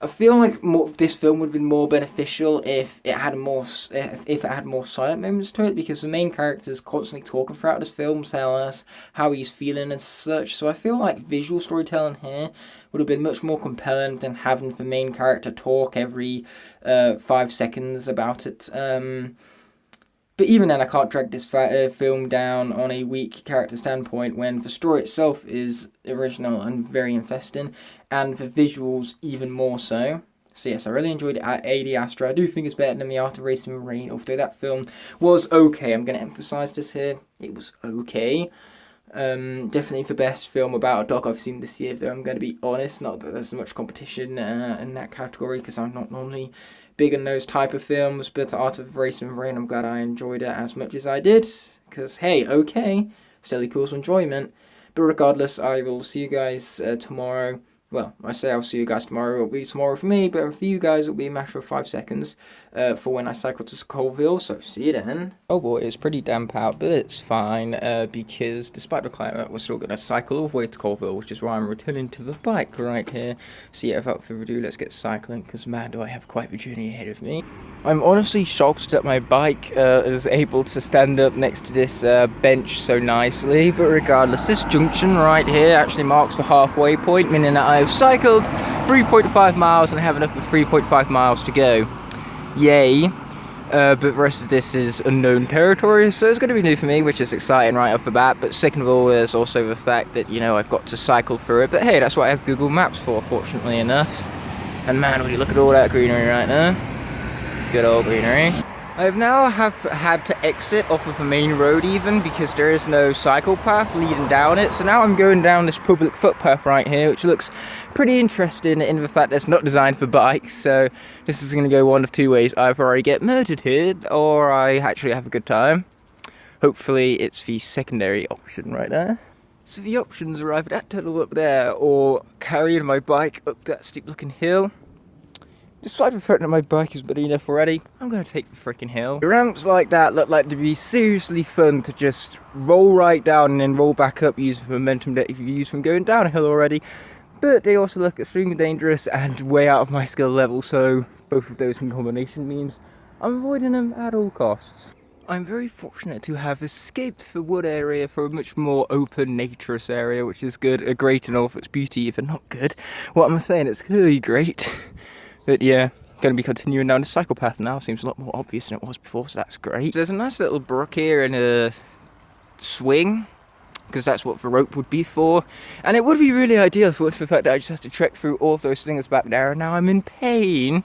I feel like this film would have been more beneficial if it had more silent moments to it, because the main character is constantly talking throughout this film, telling us how he's feeling and such. So I feel like visual storytelling here would have been much more compelling than having the main character talk every 5 seconds about it. But even then, I can't drag this film down on a weak character standpoint when the story itself is original and very investing, and the visuals even more so. So yes, I really enjoyed Ad Astra. I do think it's better than The Art of Racing in the Rain, although that film was okay. I'm going to emphasise this here. It was okay. Definitely the best film about a dog I've seen this year, though I'm going to be honest. Not that there's much competition in that category, because I'm not normally big on those type of films, but Art of Racing in the Rain, I'm glad I enjoyed it as much as I did, because hey, okay, still equals enjoyment. But regardless, I will see you guys tomorrow. Well, I say I'll see you guys tomorrow. It'll be tomorrow for me, but for you guys, it'll be a matter of 5 seconds for when I cycle to Coalville, so see you then. Oh boy, it's pretty damp out, but it's fine, because despite the climate, we're still going to cycle all the way to Coalville, which is why I'm returning to the bike right here. So yeah, without further ado, let's get cycling, because man, do I have quite the journey ahead of me. I'm honestly shocked that my bike is able to stand up next to this bench so nicely, but regardless, this junction right here actually marks the halfway point, meaning that I've cycled 3.5 miles and have another 3.5 miles to go. Yay. But the rest of this is unknown territory, so it's going to be new for me, which is exciting right off the bat. But second of all, there's also the fact that, you know, I've got to cycle through it. But hey, that's what I have Google Maps for, fortunately enough. And man, would you look at all that greenery right there. Good old greenery. I've now had to exit off of the main road even because there is no cycle path leading down it. So now I'm going down this public footpath right here, which looks pretty interesting in the fact that it's not designed for bikes. So this is going to go one of two ways. Either I get murdered here or I actually have a good time. Hopefully it's the secondary option right there. So the options are either that tunnel up there or carrying my bike up that steep looking hill. Despite the fact that my bike is big enough already, I'm going to take the freaking hill. The ramps like that look like to be seriously fun to just roll right down and then roll back up using the momentum that you've used from going down a hill already. But they also look extremely dangerous and way out of my skill level, so both of those in combination means I'm avoiding them at all costs. I'm very fortunate to have escaped the wood area for a much more open, naturous area, which is good, great in all of its beauty, if not good. What am I saying? It's clearly great. But yeah, going to be continuing down the cycle path now. Seems a lot more obvious than it was before, so that's great. There's a nice little brook here and a swing, because that's what the rope would be for. And it would be really ideal for the fact that I just have to trek through all of those things back there, and now I'm in pain.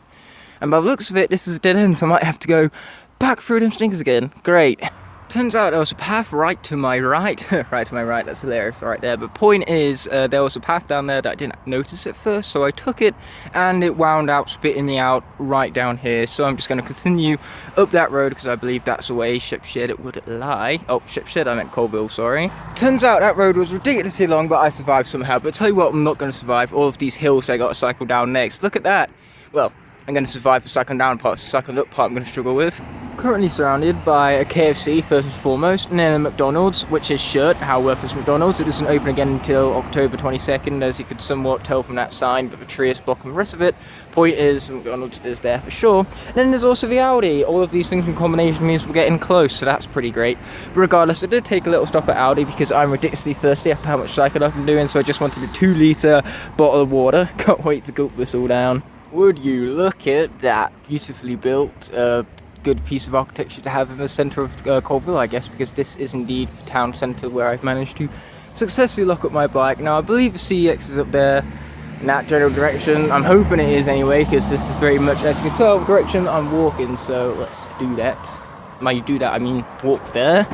And by the looks of it, this is a dead end, so I might have to go back through them stings again. Great. Turns out there was a path right to my right. Right to my right, that's hilarious right there. But point is, there was a path down there that I didn't notice at first, so I took it and it wound out spitting me out right down here. So I'm just going to continue up that road because I believe that's the way Sheffield would lie. Oh, Sheffield, I meant Coalville, sorry. Turns out that road was ridiculously long, but I survived somehow. But tell you what, I'm not going to survive all of these hills I got to cycle down next. Look at that. Well, I'm going to survive the cycling down part, so the cycling up part I'm going to struggle with. Currently surrounded by a KFC first and foremost, and then a McDonald's, which is shut. How worthless McDonald's. It doesn't open again until October 22nd, as you could somewhat tell from that sign, but the tree is blocking the rest of it. Point is, McDonald's is there for sure. And then there's also the Audi. All of these things in combination means we're getting close, so that's pretty great. But regardless, I did take a little stop at Audi because I'm ridiculously thirsty after how much cycling I've been doing, so I just wanted a 2-litre bottle of water. Can't wait to gulp this all down. Would you look at that beautifully built, good piece of architecture to have in the centre of Coalville, I guess, because this is indeed the town centre where I've managed to successfully lock up my bike. Now, I believe the CEX is up there in that general direction. I'm hoping it is anyway, because this is very much, as you can tell, the direction I'm walking, so let's do that. By you do that, I mean walk there.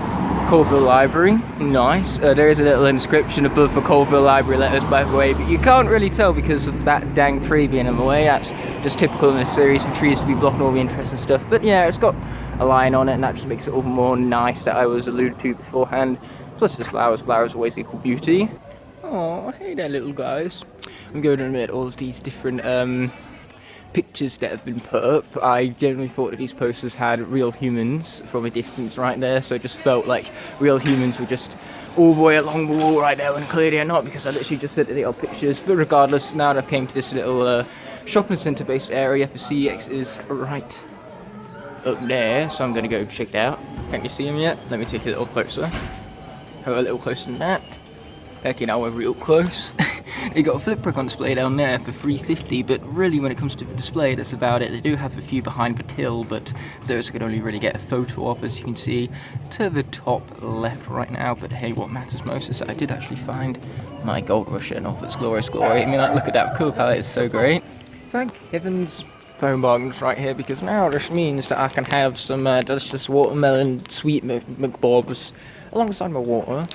Coalville Library, nice. There is a little inscription above the Coalville Library letters, by the way, but you can't really tell because of that dang tree being in the way. That's just typical in this series for trees to be blocking all the interesting stuff. But yeah, it's got a line on it, and that just makes it all the more nice that I was alluded to beforehand. Plus the flowers always equal beauty. Oh, hey there, little guys. I'm going to admit all of these different pictures that have been put up. I generally thought that these posters had real humans from a distance right there, so it just felt like real humans were just all the way along the wall right there, when clearly they're not, because I literally just said that they are pictures. But regardless, now that I've came to this little shopping centre based area, the CEX is right up there, so I'm going to go check it out. Can't you see him yet? Let me take a little closer. Go a little closer than that. Okay, now we're real close. They got a flip brick on display down there for $3.50, but really when it comes to the display, that's about it. They do have a few behind the till, but those I could only really get a photo of, as you can see, to the top left right now. But hey, what matters most is that I did actually find my Gold Rush in all of its glorious glory. I mean, like, look at that colour palette, it's so great. Thank heavens phone bargains right here, because now this means that I can have some delicious watermelon sweet McBobs alongside my water.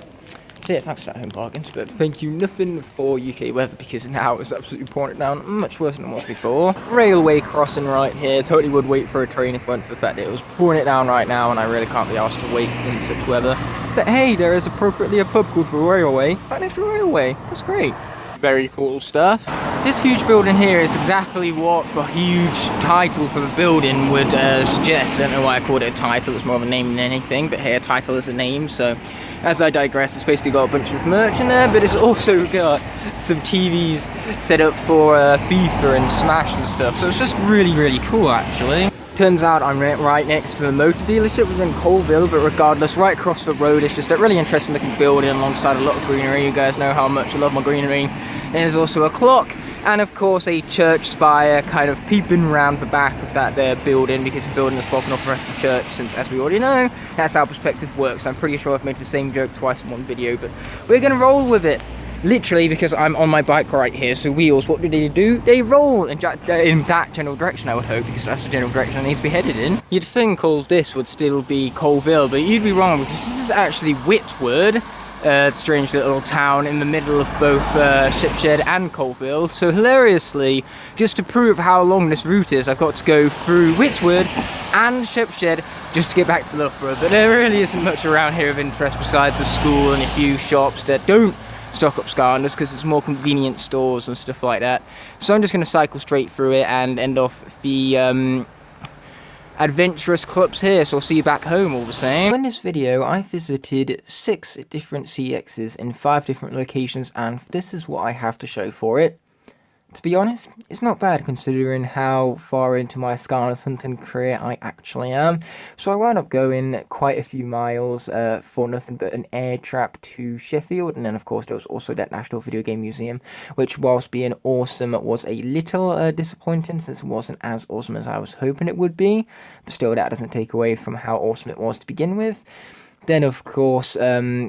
So yeah, thanks for that home bargains, but thank you nothing for UK weather, because now it's absolutely pouring it down, much worse than it was before. Railway crossing right here, totally would wait for a train if it weren't for the fact that it was pouring it down right now, and I really can't be asked to wait in such weather. But hey, there is appropriately a pub called the Railway, right next to the railway, that's great. Very cool stuff. This huge building here is exactly what the huge title for the building would suggest. I don't know why I called it a title, it's more of a name than anything, but hey, a title is a name, so as I digress, it's basically got a bunch of merch in there, but it's also got some TVs set up for FIFA and Smash and stuff, so it's just really, really cool actually. Turns out I'm right next to a motor dealership within Coalville, but regardless, right across the road is just a really interesting looking building alongside a lot of greenery. You guys know how much I love my greenery. And there's also a clock, and of course a church spire kind of peeping around the back of that there building, because the building is blocking off the rest of the church, since as we already know, that's how perspective works. I'm pretty sure I've made the same joke twice in one video, but we're gonna roll with it. literally because I'm on my bike right here, so wheels, what do? They roll in that general direction, I would hope, because that's the general direction I need to be headed in. You'd think all this would still be Coalville, but you'd be wrong, because this is actually Whitwood, strange little town in the middle of both Sheffield and Coalville. So hilariously, just to prove how long this route is, I've got to go through Whitwood and Sheffield just to get back to Loughborough. But there really isn't much around here of interest besides the school and a few shops that don't stock up Skylanders because it's more convenient stores and stuff like that. So I'm just going to cycle straight through it and end off the adventurous clubs here, so I'll see you back home all the same. In this video I visited 6 different CXs in 5 different locations, and this is what I have to show for it. To be honest, it's not bad considering how far into my Skylanders Hunting career I actually am. So I wound up going quite a few miles for nothing but an air trap to Sheffield, and then of course there was also that National Video Game Museum, which whilst being awesome was a little disappointing since it wasn't as awesome as I was hoping it would be. But still, that doesn't take away from how awesome it was to begin with. Then, of course,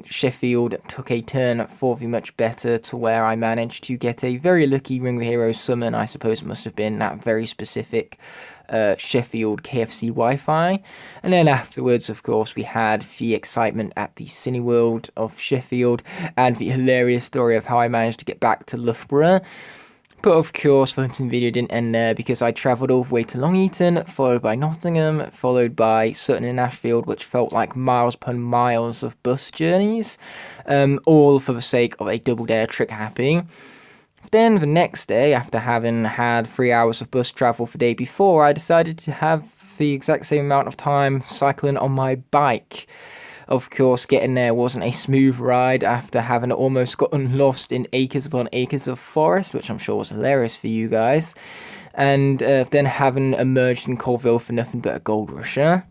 Sheffield took a turn for the much better to where I managed to get a very lucky Ring of Heroes summon. I suppose it must have been that very specific Sheffield KFC Wi-Fi. And then afterwards, of course, we had the excitement at the Cineworld of Sheffield and the hilarious story of how I managed to get back to Loughborough. But of course, the hunting video didn't end there because I travelled all the way to Eaton, followed by Nottingham, followed by Sutton-In-Ashfield, which felt like miles upon miles of bus journeys, all for the sake of a double dare trick happening. Then the next day, after having had 3 hours of bus travel the day before, I decided to have the exact same amount of time cycling on my bike. Of course, getting there wasn't a smooth ride after having almost gotten lost in acres upon acres of forest, which I'm sure was hilarious for you guys. And then having emerged in Coalville for nothing but a gold rusher.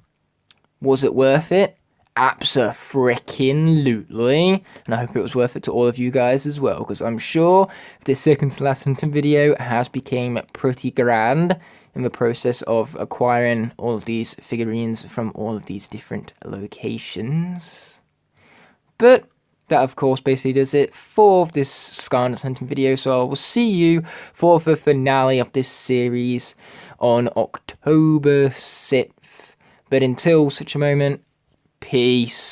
Was it worth it? Abso-freaking-lutely. And I hope it was worth it to all of you guys as well, because I'm sure this second to last hunting video has become pretty grand in the process of acquiring all of these figurines from all of these different locations. But that, of course, basically does it for this Skylanders Hunting video, so I will see you for the finale of this series on October 6th. But until such a moment, peace.